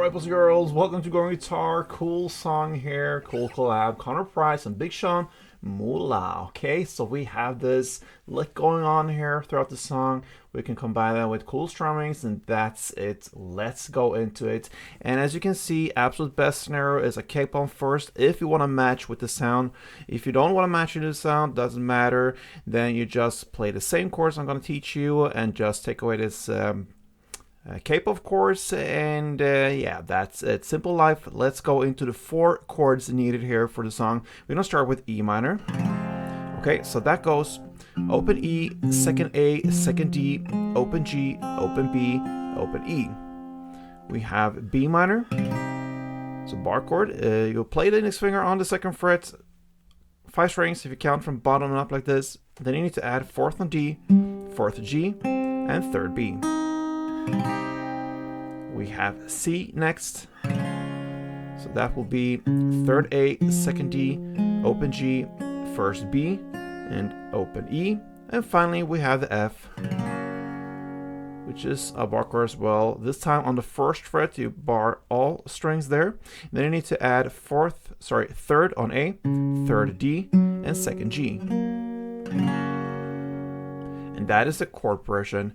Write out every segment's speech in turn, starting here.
Alright, boys and girls, welcome to Going Guitar. Cool song here, cool collab, Connor Price and Big Sean, Mula. Okay, so we have this lick going on here throughout the song. We can combine that with cool strummings, and that's it. Let's go into it. And as you can see, absolute best scenario is a cape on first if you want to match with the sound. If you don't want to match with the sound, doesn't matter. Then you just play the same chords I'm going to teach you and just take away this cape, of course, and yeah, that's it. Simple life. Let's go into the 4 chords needed here for the song. We're gonna start with E minor. Okay, so that goes open E, second A, second D, open G, open B, open E. We have B minor. So bar chord. You'll play the index finger on the 2nd fret, 5 strings if you count from bottom up like this. Then you need to add 4th on D, 4th G, and 3rd B. We have C next, so that will be 3rd A, 2nd D, open G, 1st B, and open E. And finally we have the F, which is a bar chord as well. This time on the 1st fret you bar all strings there. Then you need to add 3rd on A, 3rd D, and 2nd G. And that is the chord progression.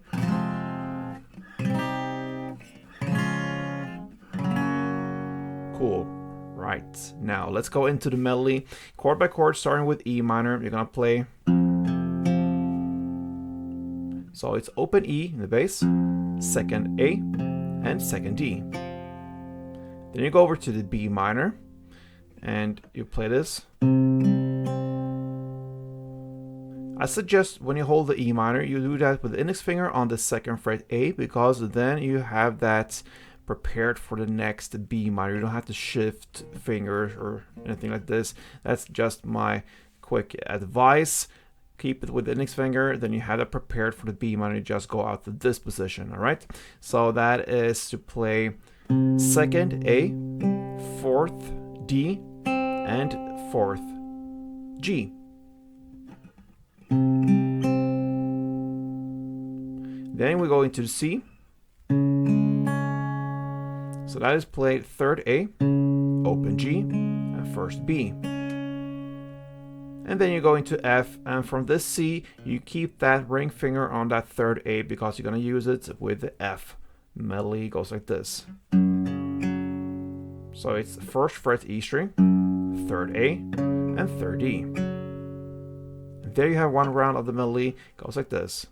Cool. Right, now let's go into the melody chord by chord, starting with E minor. You're gonna play, so it's open E in the bass, 2nd A, and 2nd D. Then you go over to the B minor and you play this. I suggest when you hold the E minor, you do that with the index finger on the 2nd fret A, because then you have that prepared for the next B minor. You don't have to shift fingers or anything like this. That's just my quick advice. Keep it with the index finger, then you have it prepared for the B minor. You just go out to this position. All right, so that is to play 2nd A, 4th D, and 4th G. Then we go into the C. So that is played 3rd A, open G, and 1st B. And then you go into F, and from this C, you keep that ring finger on that 3rd A because you're going to use it with the F. Melody goes like this. So it's 1st fret E string, 3rd A, and 3rd D. And there you have one round of the melody. Goes like this.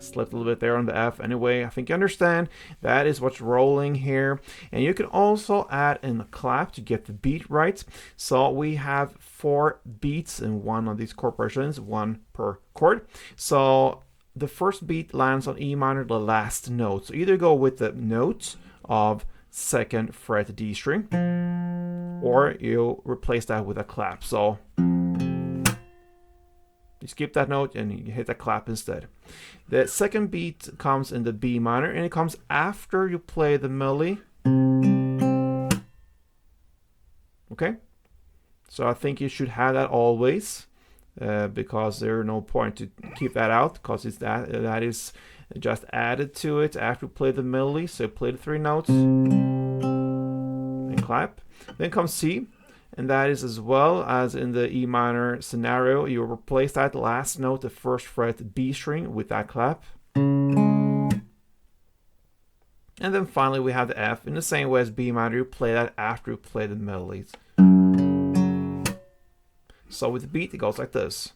Slipped a little bit there on the F. Anyway, I think you understand. That is what's rolling here. And you can also add in a clap to get the beat right. So we have 4 beats in one of these chord progressions, 1 per chord. So the first beat lands on E minor, the last note. So either go with the note of 2nd fret D string, or you'll replace that with a clap. So you skip that note and you hit a clap instead. The 2nd beat comes in the B minor, and it comes after you play the melody. Okay, so I think you should have that always, because there's no point to keep that out, because it's that is just added to it after you play the melody. So you play the 3 notes and clap. Then comes C. And that is as well as in the E minor scenario. You replace that last note, the 1st fret B string, with that clap. And then finally we have the F. In the same way as B minor, you play that after you play the melodies. So with the beat, it goes like this.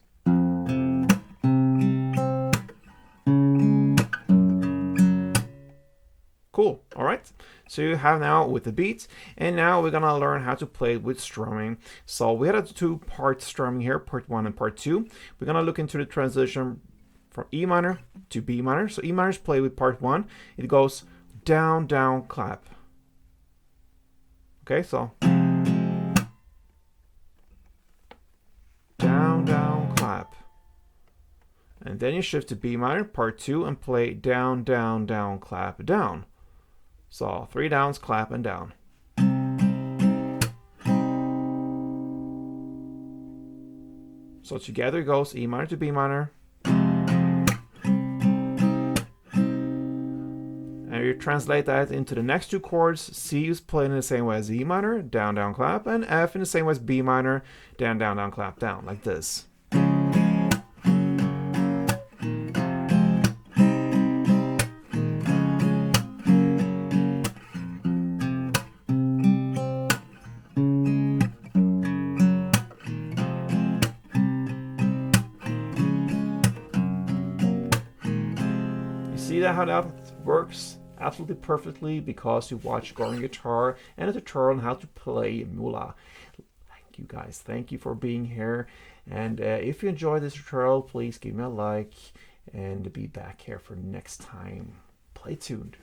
Cool. All right. So you have now with the beat, and now we're gonna learn how to play with strumming. So we had a 2-part strumming here, part 1 and part 2. We're gonna look into the transition from E minor to B minor. So E minor is played with part 1. It goes down, down, clap. Okay, so down, down, clap. And then you shift to B minor, part 2, and play down, down, down, clap, down. So 3 downs, clap, and down. So together it goes E minor to B minor, you translate that into the next two chords. C is played in the same way as E minor, down, down, clap, and F in the same way as B minor, down, down, down, clap, down, like this. See that how that works absolutely perfectly because you watch Gordon Guitar and a tutorial on how to play Mula. Thank you guys. Thank you for being here. And if you enjoyed this tutorial, please give me a like and be back here for next time. Play tuned.